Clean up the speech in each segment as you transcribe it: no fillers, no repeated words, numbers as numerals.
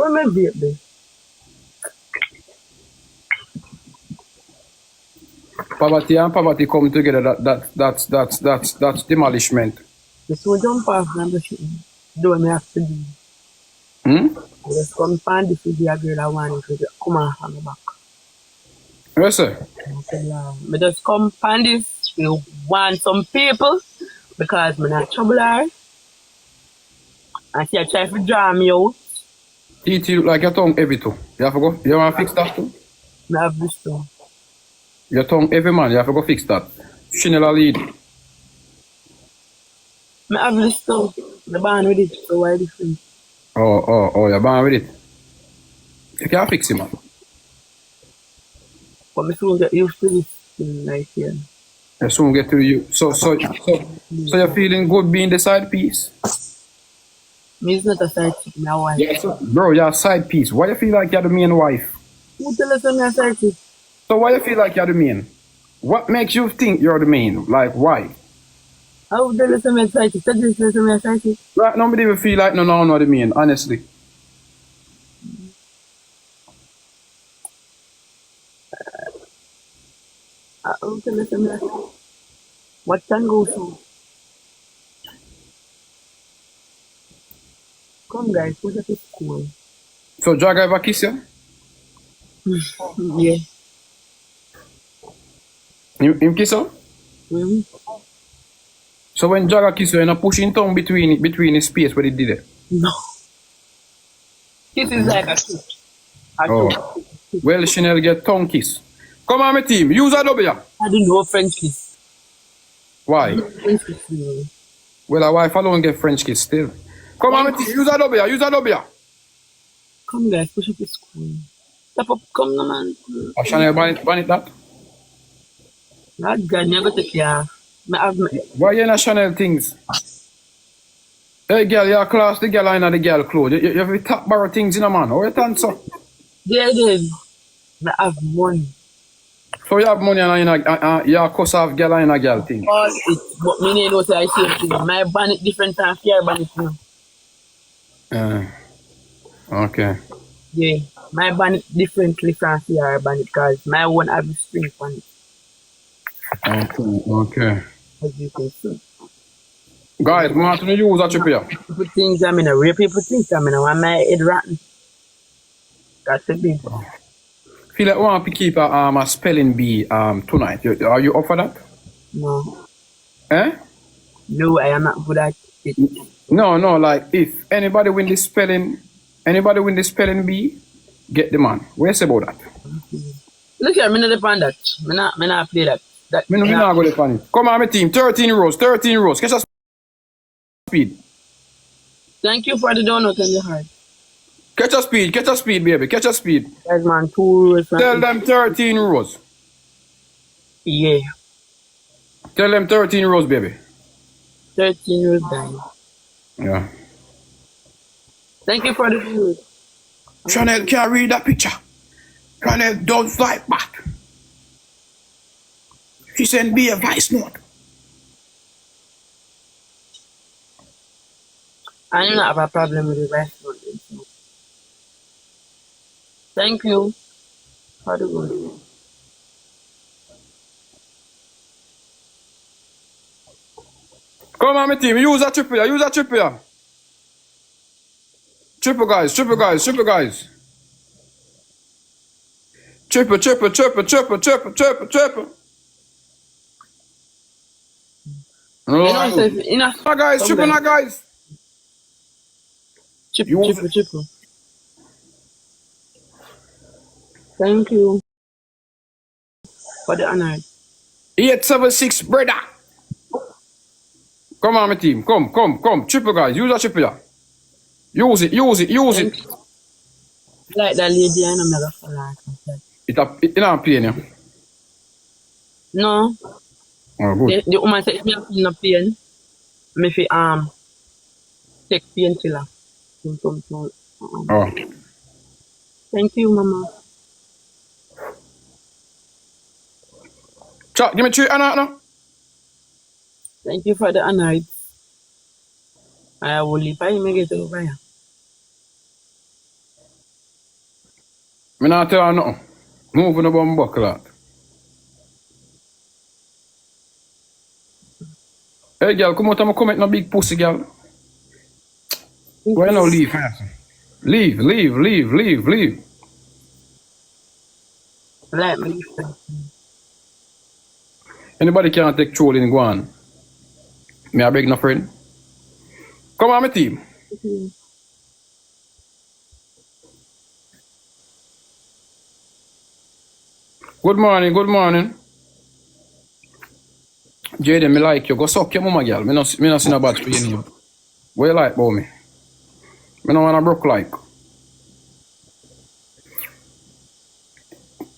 What my baby? Poverty and poverty come together. That's demolishment. Just so jump off and do shit. Do what me have to do. Hmm? Just come find this with the girl I want to come off on my back. Yes, sir. I said, yeah. Me just come find this. We want some people because me not trouble her. And she a try to draw me out. Eat you like your tongue heavy too. You have to go. You want to fix that too? Me have this too. Your tongue heavy, man. You have to go fix that. Shannel lead. Me have this too. The band with it, so why different? Oh, you're born with it. You can't fix it, man. But me soon get used to this thing like here. You soon get to you. So you're feeling good being the side piece? Me is not a side chick, me a wife. Yes, sir. Bro, you're a side piece. Why you feel like you're the main wife? Who tell us I'm a side chick? So why you feel like you're the main? What makes you think you're the main? Like, why? How tell us I'm a side chick? Tell us I'm a side chick. Right, nobody will feel like no the main, honestly. How tell us I'm a side chick? What can go through? Come guys, push up to school. So Dragga ever kiss you? Yeah. Him kiss you? Mm-hmm. So when Dragga kiss you, you're not pushing tongue between his space where he did it? No. Kiss is like a kiss. Oh. Well, Shannel get tongue kiss. Come on, my team. Use a W. I do no French kiss. Why? French kiss, really. Well, a wife alone get French kiss still. Come on, my team. Use a W. Use a W. Come guys, push up to school. Step up, come no man. Oh, Shannel ban it that? That guy never take care. Me have me. Why you not Shannel things? Hey, girl, your class, the girl in the girl clothes. You have to top borrow things in a man. How you think so? Yeah, then. Me have money. So you have money and you cuss off girl in a girl thing. All it, but me need know say I same thing. My bandit different than fear bandit now. Okay. Yeah. My bandit differently from fear bandit because my one have the string bandit. Okay. As you can see. Guys, we want to use that chip here. People think I'm in a real people think I'm in a one my head rotten. That's the big. Feel like we want to keep a spelling bee tonight. Are you up for that? No. Eh? No, I am not good at it. No, like if anybody win this spelling bee, get the man. What you say about that? Look here, me not depend that. Me not play that. Me not go to it. Come on, my team. 13 rows. Catch a speed. Thank you for the donut and the heart. Catch a speed, baby. Catch a speed. Guys, man, 2 rows. Tell them 13 rows. Yeah. Tell them 13 rows, baby. 13 rows, guys. Yeah. Thank you for the food. Shannel can't read that picture. Shannel don't fight back. She sent me a voice note. I do not have a problem with the restaurant. Thank you for the good. Come on, my team. Use that triple here. Triple guys. Triple. Enough. Guys, triple now, guys. Triple. Thank you for the honor. 876, brother. Come on, my team. Come. Triple guys. Use that triple here. Use it. Like that lady, I know me go for like It not pain you. No. Oh, good. The woman said if me have no pain, me fi take painkiller. Oh. Thank you, Mama. Chuck, give me 3 Anna now. Thank you for the honor. I will leave. I may get over here. Me not tell her nothing. Moving the bum buckle. Hey, girl, come out and come at no big pussy, girl. Why no leave, fast? Leave. Let me. Anybody can't take trolling go on. Me I beg no friend. Come on, my team. Good morning. Jaden, me like you. Go suck your mama, girl. Me no see no bad for your name. What you like about me? Me no wanna broke like.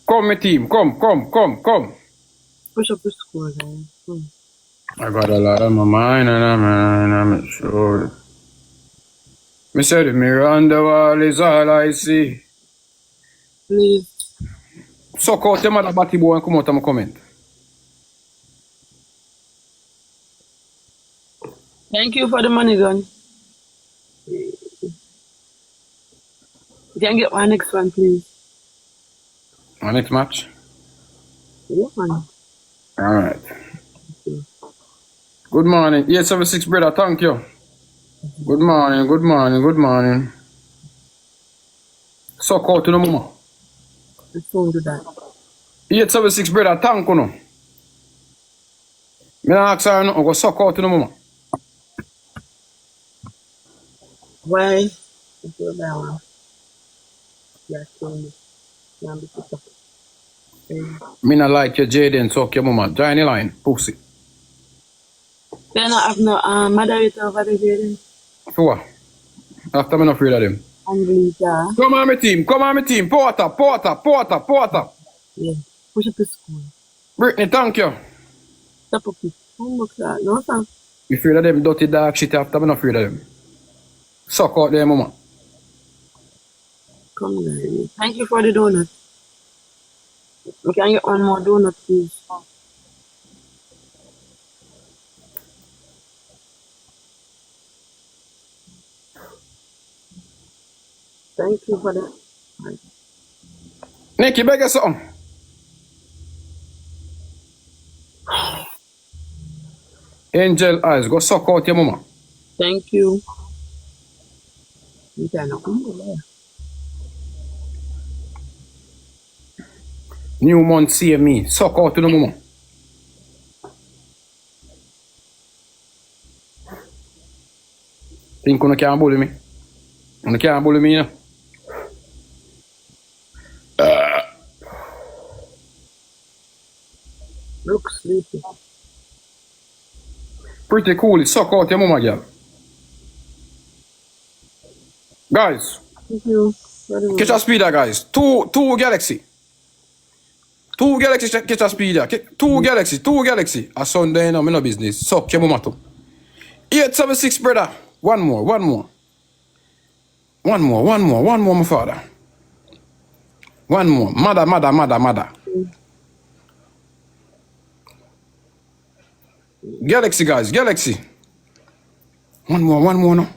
Come, my team. Come. Push up the score, guys. I got a lot on my mind and I'm sure. Me said the mirror on the wall is all I see. Please. Suck out your mother batty boy and come out and comment. Thank you for the money, gun. You can get my next one, please. My next match? Yeah, man. Alright. Good morning. 876 brother, thank you. Good morning. Suck out to the mama. Let's go do that. 876 brother, thank you no. Me not ask her nothing, go suck out to the mama. Why? Let's do that one. Yeah, so Me not like your Jaden, suck your mama. Join the line, pussy. They don't have no moderator over the building. For what? After me not afraid of them. Angelita. Come on, my team. Porter. Yeah. Push up the school. Brittany, thank you. Stop up it. No, sir. You afraid of them dirty dog shit after me not afraid of them. Suck out there, mama. Come on. Thank you for the donut. We can get one more donut, please. Thank you for that. Nikki, beg you something. Angel eyes, go suck out your mama. Thank you. You can come over. New month see me. Suck out to the mama. Think you can't bully me? You can't bully me, you know? Look sleepy. Pretty cool. Suck out your mama, girl. Guys, Thank you. catch a speeder, guys. Two Galaxy. Two Galaxy catch a speeder. Two Galaxy. A Sunday, you know, me no business. Suck your mama too. 876, brother. One more, my father. One more. Madda. Galaxy, guys. One more, no.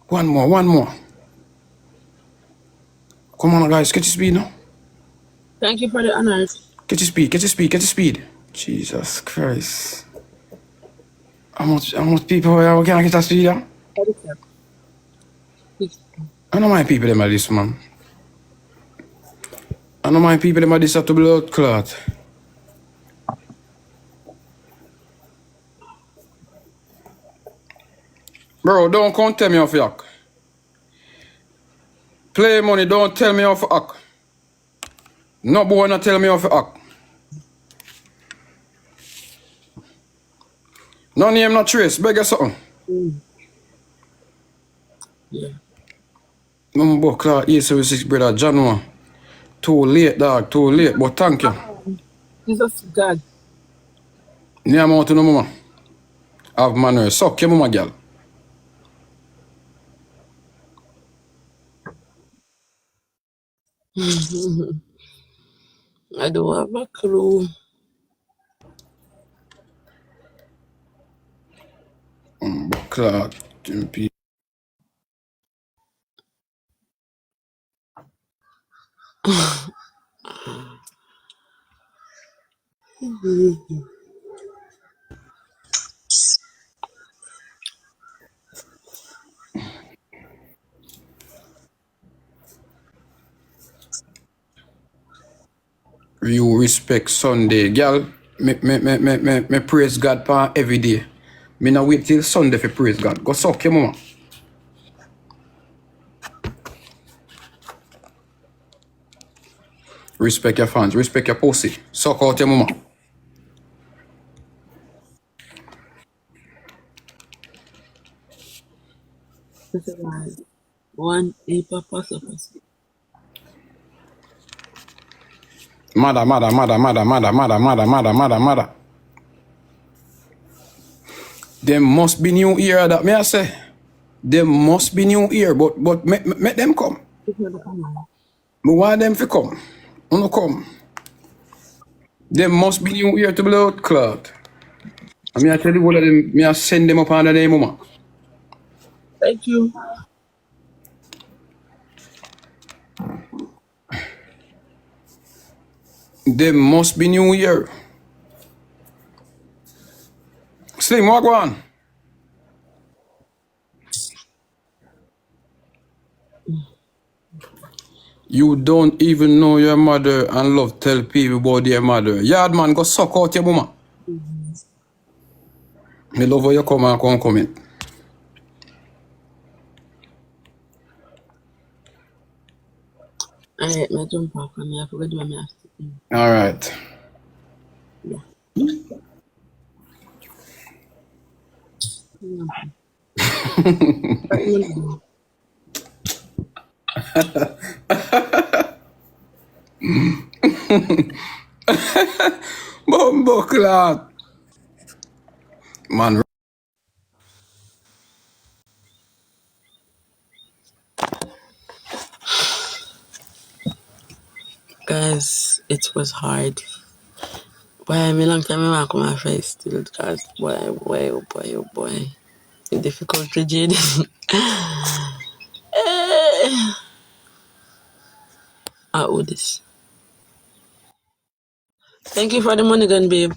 One more. Come on, guys. Catch your speed, no. Thank you for the honors. Get your speed. Jesus Christ. How much people are going to get that speed, huh? I know my people them are this, man. I know my people them are this to blood clot. Bro, don't come tell me off yak. Play money, don't tell me off act. No boy not tell me off act. No name, no trace. Beg you something. Yeah. No boy clock 876 brother January. Too late, dog. Too late. But thank you. Jesus God. Name out to no mama. Have manner. Suck your mama, girl. I don't have a clue. Clock. You respect Sunday. Girl, me praise God for every day. Me not wait till Sunday for praise God. Go suck your mama. Respect your fans. Respect your pussy. Suck out your mama. This is why one heap of pussy. Madda. Them must be new year that me I say. Them must be new year, but make them come. Me want them to come. Uno come. Them must be new year to blood clot. I mean I tell you what of them, me I send them up under their mama. Thank you. Them must be new year. Slim, what go on? You don't even know your mother and love tell people about their mother. Yard man, go suck out your mama. Me love how you come and come comment. Alright, my jump off and I forgot what I have to do. Alright. Yeah. Bumbo clot. Man. Guys, it was hard. Boy, I mean, long time I walk on my face still because oh boy. The difficulty, Jade. I owe this. Thank you for the money gun, babe.